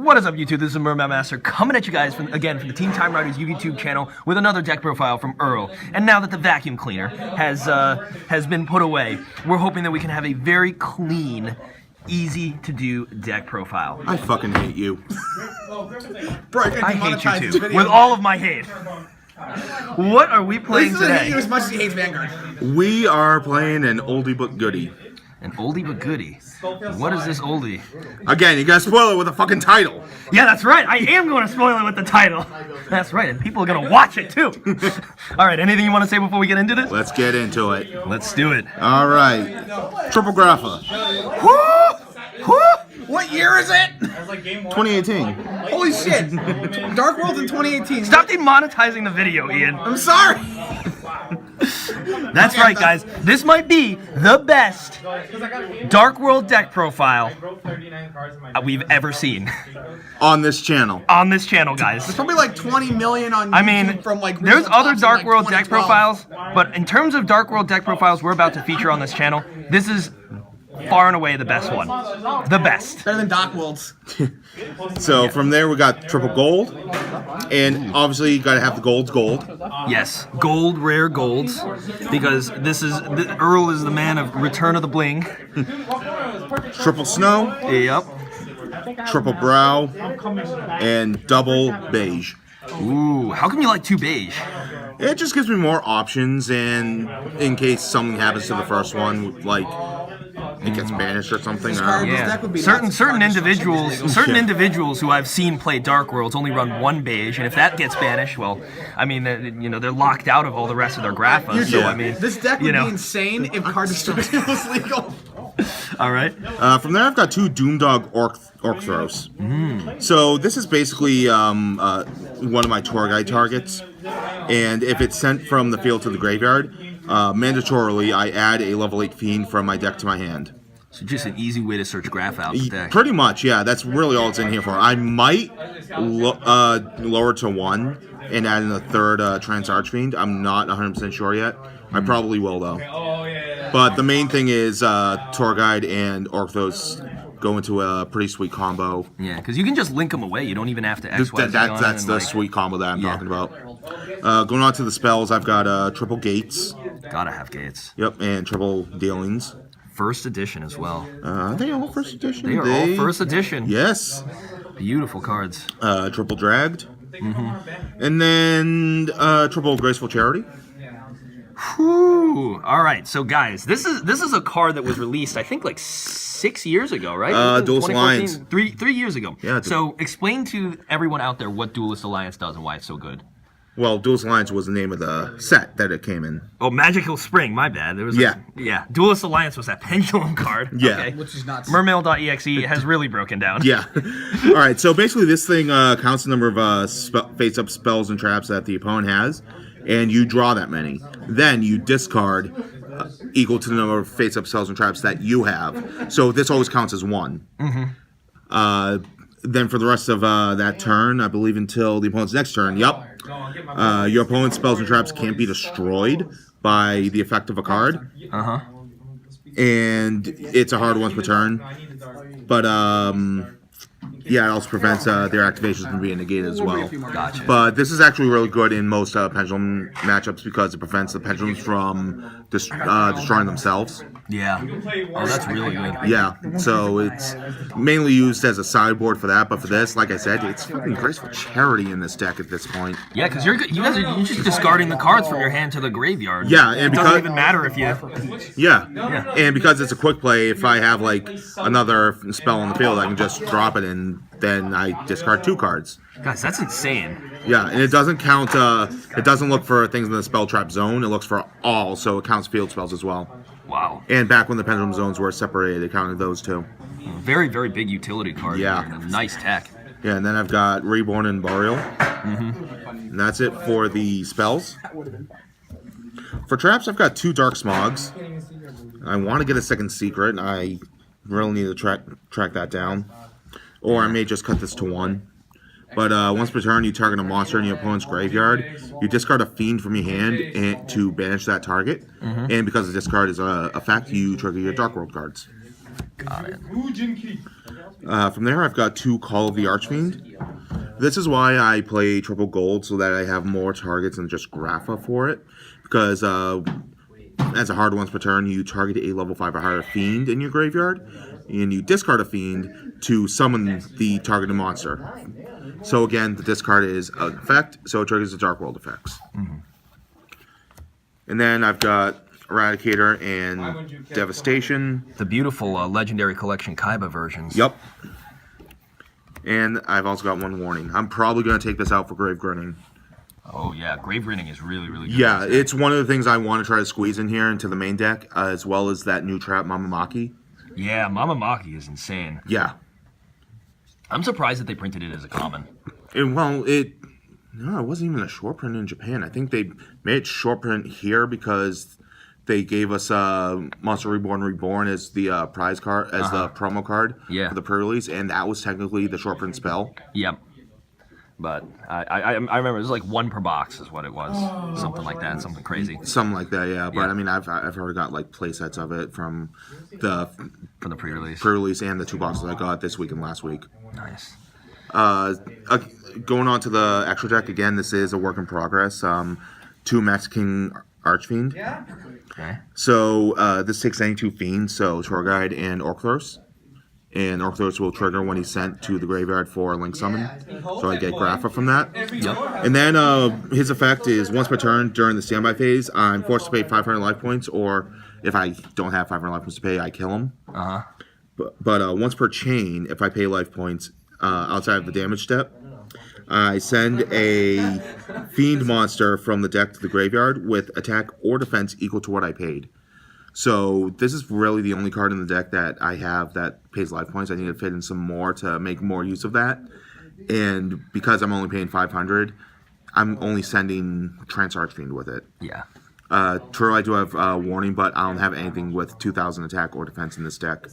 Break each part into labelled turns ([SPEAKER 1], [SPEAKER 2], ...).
[SPEAKER 1] What is up, YouTube? This is Merman Master coming at you guys from the Team Time Riders YouTube channel with another deck profile from Earl. And now that the vacuum cleaner has been put away, we're hoping that we can have a very clean, easy to do deck profile.
[SPEAKER 2] I fucking hate you.
[SPEAKER 1] I hate you too, with all of my hate. What are we playing today?
[SPEAKER 3] I hate you as much as he hates Vanguard.
[SPEAKER 2] We are playing an oldie but goodie.
[SPEAKER 1] An oldie but goodie. What is this oldie?
[SPEAKER 2] Again, you gotta spoil it with a fucking title.
[SPEAKER 1] Yeah, that's right. I am going to spoil it with the title. That's right, and people are going to watch it too. All right, anything you want to say before we get into this?
[SPEAKER 2] Let's get into it.
[SPEAKER 1] Let's do it.
[SPEAKER 2] All right. Triple Grapha.
[SPEAKER 3] What year is it?
[SPEAKER 2] 2018.
[SPEAKER 3] Holy shit. Dark World in 2018.
[SPEAKER 1] Stop demonetizing the video, Ian.
[SPEAKER 3] I'm sorry.
[SPEAKER 1] That's right, guys. This might be the best Dark World deck profile we've ever seen.
[SPEAKER 2] On this channel.
[SPEAKER 1] On this channel, guys.
[SPEAKER 3] There's probably like 20 million on YouTube from like
[SPEAKER 1] there's other
[SPEAKER 3] recent
[SPEAKER 1] Dark
[SPEAKER 3] like
[SPEAKER 1] World deck
[SPEAKER 3] 2012.
[SPEAKER 1] profiles, but in terms of Dark World deck profiles we're about to feature on this channel, this is far and away the best one. The best.
[SPEAKER 3] Better than Dark Worlds.
[SPEAKER 2] So from there we got triple gold. And obviously you gotta have the gold's gold.
[SPEAKER 1] Yes, gold, rare golds, because Earl is the man of Return of the Bling.
[SPEAKER 2] Triple snow.
[SPEAKER 1] Yep.
[SPEAKER 2] Triple brow. And double beige.
[SPEAKER 1] Ooh, how come you like two beige?
[SPEAKER 2] It just gives me more options, and in case something happens to the first one, like it gets banished or something.
[SPEAKER 1] Yeah. Certain individuals who I've seen play Dark Worlds only run one beige, and if that gets banished, well, I mean, they're locked out of all the rest of their Graphas. So I mean,
[SPEAKER 3] this deck would be insane if card destruction was legal.
[SPEAKER 1] All right.
[SPEAKER 2] From there, I've got two Doomdog Orc Throws. So this is basically one of my tour guide targets, and if it's sent from the field to the graveyard, mandatorily I add a level 8 Fiend from my deck to my hand.
[SPEAKER 1] So just an easy way to search Graph out the deck.
[SPEAKER 2] Pretty much, yeah. That's really all it's in here for. I might lower to 1 and add in a third Trance Archfiend. I'm not 100% sure yet. I probably will, though. But the main thing is Tour Guide and Orcthos go into a pretty sweet combo.
[SPEAKER 1] Yeah, because you can just link them away. You don't even have to XYZ
[SPEAKER 2] That's the sweet combo that I'm talking about. Going on to the spells, I've got triple Gates.
[SPEAKER 1] Gotta have Gates.
[SPEAKER 2] Yep, and triple Dealings.
[SPEAKER 1] First edition as well.
[SPEAKER 2] Are they all first edition?
[SPEAKER 1] They are all first edition.
[SPEAKER 2] Yes.
[SPEAKER 1] Beautiful cards.
[SPEAKER 2] Triple Dragged. And then triple Graceful Charity.
[SPEAKER 1] Whew. All right, so guys, this is a card that was released, I think, like 6 years ago, right?
[SPEAKER 2] Duelist Alliance.
[SPEAKER 1] 3 years ago.
[SPEAKER 2] Yeah.
[SPEAKER 1] So explain to everyone out there what Duelist Alliance does and why it's so good.
[SPEAKER 2] Well, Duelist Alliance was the name of the set that it came in.
[SPEAKER 1] Oh, Magical Spring, my bad. There was yeah. Duelist Alliance was that pendulum card.
[SPEAKER 2] Yeah.
[SPEAKER 1] Okay.
[SPEAKER 3] Which is not...
[SPEAKER 1] Mermail.exe has really broken down.
[SPEAKER 2] Yeah. All right, so basically this thing counts the number of face-up spells and traps that the opponent has, and you draw that many. Then you discard equal to the number of face-up spells and traps that you have. So this always counts as 1. Then for the rest of that turn, I believe until the opponent's next turn, your opponent's spells and traps can't be destroyed by the effect of a card. And it's a hard one per turn. But yeah, it also prevents their activations from being negated as well.
[SPEAKER 1] Gotcha.
[SPEAKER 2] But this is actually really good in most pendulum matchups because it prevents the pendulums from destroying themselves.
[SPEAKER 1] Yeah. Oh, that's really good.
[SPEAKER 2] Yeah, so it's mainly used as a sideboard for that, but for this, like I said, it's fucking Graceful Charity in this deck at this point.
[SPEAKER 1] Yeah, because you're just discarding the cards from your hand to the graveyard.
[SPEAKER 2] Yeah, and
[SPEAKER 1] it doesn't even matter if you...
[SPEAKER 2] Yeah, and because it's a quick play, if I have like another spell on the field, I can just drop it and then I discard 2 cards.
[SPEAKER 1] Guys, that's insane.
[SPEAKER 2] Yeah, and it doesn't count, it doesn't look for things in the spell trap zone, it looks for all, so it counts field spells as well.
[SPEAKER 1] Wow.
[SPEAKER 2] And back when the pendulum zones were separated, it counted those too.
[SPEAKER 1] Very, very big utility card.
[SPEAKER 2] Yeah.
[SPEAKER 1] Nice tech.
[SPEAKER 2] Yeah, and then I've got Reborn and Burial. And that's it for the spells. For traps, I've got 2 Dark Smogs. I want to get a second secret. I really need to track that down. Or I may just cut this to 1. But once per turn, you target a monster in your opponent's graveyard. You discard a Fiend from your hand to banish that target. And because the discard is a effect, you trigger your Dark World cards.
[SPEAKER 1] Got it.
[SPEAKER 2] From there, I've got 2 Call of the Archfiend. This is why I play triple gold, so that I have more targets than just Grapha for it. Because as a hard once per turn, you target a level 5 or higher fiend in your graveyard, and you discard a fiend to summon the targeted monster. So again, the discard is an effect, so it triggers the Dark World effects. And then I've got Eradicator and Devastation.
[SPEAKER 1] The beautiful Legendary Collection Kaiba versions.
[SPEAKER 2] Yep. And I've also got 1 warning. I'm probably going to take this out for Grave Grinning.
[SPEAKER 1] Oh yeah, Grave Grinning is really good.
[SPEAKER 2] Yeah, it's one of the things I want to try to squeeze in here into the main deck, as well as that new trap Mamamaki.
[SPEAKER 1] Yeah, Mamamaki is insane.
[SPEAKER 2] Yeah.
[SPEAKER 1] I'm surprised that they printed it as a common.
[SPEAKER 2] No, it wasn't even a short print in Japan. I think they made short print here because they gave us Monster Reborn as the prize card, as the promo card for the pre-release, and that was technically the short print spell.
[SPEAKER 1] Yep. But I remember it was like 1 per box is what it was. Something like that, something crazy.
[SPEAKER 2] Something like that, yeah. But I mean, I've already got like play sets of it from the pre-release and the 2 boxes I got this week and last week.
[SPEAKER 1] Nice.
[SPEAKER 2] Going on to the extra deck again, this is a work in progress. 2 Mexican Archfiend.
[SPEAKER 1] Okay.
[SPEAKER 2] So this takes any 2 fiends, so Tour Guide and Orcthros. And Orcthros will trigger when he's sent to the graveyard for a Link Summon. So I get Grapha from that.
[SPEAKER 1] Yep.
[SPEAKER 2] And then his effect is once per turn during the standby phase, I'm forced to pay 500 life points, or if I don't have 500 life points to pay, I kill him. But once per chain, if I pay life points outside of the damage step, I send a Fiend monster from the deck to the graveyard with attack or defense equal to what I paid. So this is really the only card in the deck that I have that pays life points. I need to fit in some more to make more use of that. And because I'm only paying 500, I'm only sending Trance Archfiend with it.
[SPEAKER 1] Yeah.
[SPEAKER 2] True, I do have Warning, but I don't have anything with 2,000 attack or defense in this deck.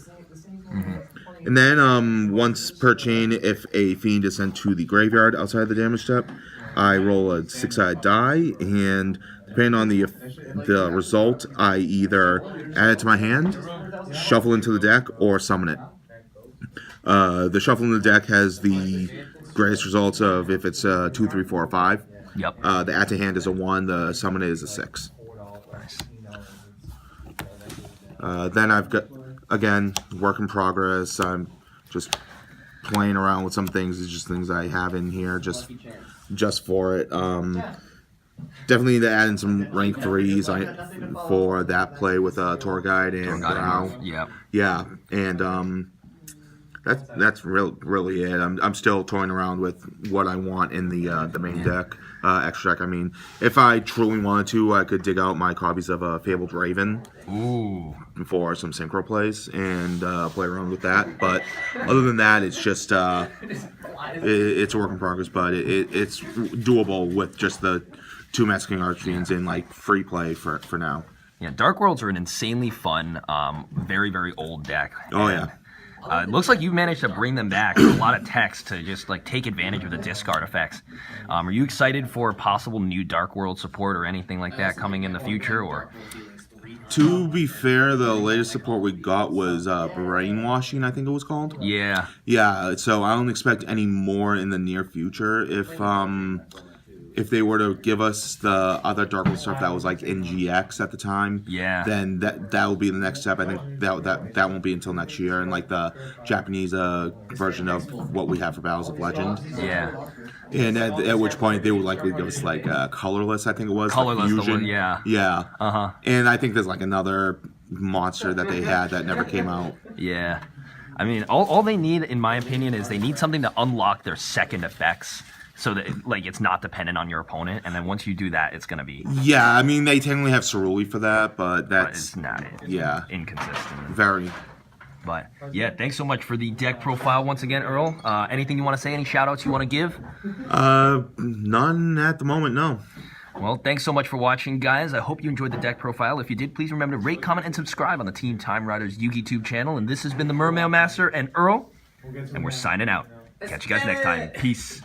[SPEAKER 2] And then once per chain, if a Fiend is sent to the graveyard outside the damage step, I roll a 6-sided die, and depending on the result, I either add it to my hand, shuffle into the deck, or summon it. The shuffle in the deck has the greatest results of if it's 2, 3, 4, or 5.
[SPEAKER 1] Yep.
[SPEAKER 2] The add to hand is a 1, the summon is a 6.
[SPEAKER 1] Nice.
[SPEAKER 2] Then I've got, again, work in progress. I'm just playing around with some things. It's just things I have in here just for it. Definitely need to add in some rank 3s for that play with Tour Guide and Brow. Yeah, and that's really it. I'm still toying around with what I want in the main deck, extra deck. I mean, if I truly wanted to, I could dig out my copies of Fabled Raven for some synchro plays and play around with that. But other than that, it's just it's a work in progress. But it's doable with just the 2 Mexican Archfiends in like free play for now.
[SPEAKER 1] Yeah, Dark Worlds are an insanely fun, very old deck.
[SPEAKER 2] Oh yeah.
[SPEAKER 1] It looks like you've managed to bring them back with a lot of text to just like take advantage of the discard effects. Are you excited for possible new Dark World support or anything like that coming in the future? Or
[SPEAKER 2] to be fair, the latest support we got was Brainwashing, I think it was called.
[SPEAKER 1] Yeah.
[SPEAKER 2] Yeah, so I don't expect any more in the near future. If they were to give us the other Dark World stuff that was like in GX at the time, then that will be the next step. I think that won't be until next year, and like the Japanese version of what we have for Battles of Legend.
[SPEAKER 1] Yeah.
[SPEAKER 2] And at which point they would likely give us like Colorless, I think it was.
[SPEAKER 1] Colorless,
[SPEAKER 2] Fusion.
[SPEAKER 1] the one, yeah.
[SPEAKER 2] Yeah. And I think there's like another monster that they had that never came out.
[SPEAKER 1] Yeah. I mean, all they need, in my opinion, is they need something to unlock their second effects. So that like it's not dependent on your opponent, and then once you do that, it's gonna be.
[SPEAKER 2] Yeah, I mean they technically have Ceruli for that, but that's
[SPEAKER 1] it's not. It's inconsistent.
[SPEAKER 2] Very.
[SPEAKER 1] But yeah, thanks so much for the deck profile once again, Earl. Anything you want to say? Any shout outs you want to give?
[SPEAKER 2] None at the moment. No.
[SPEAKER 1] Well, thanks so much for watching, guys. I hope you enjoyed the deck profile. If you did, please remember to rate, comment, and subscribe on the Team Time Riders YouTube channel. And this has been the Mermail Master and Earl, and we're signing out. Catch you guys next time. Peace.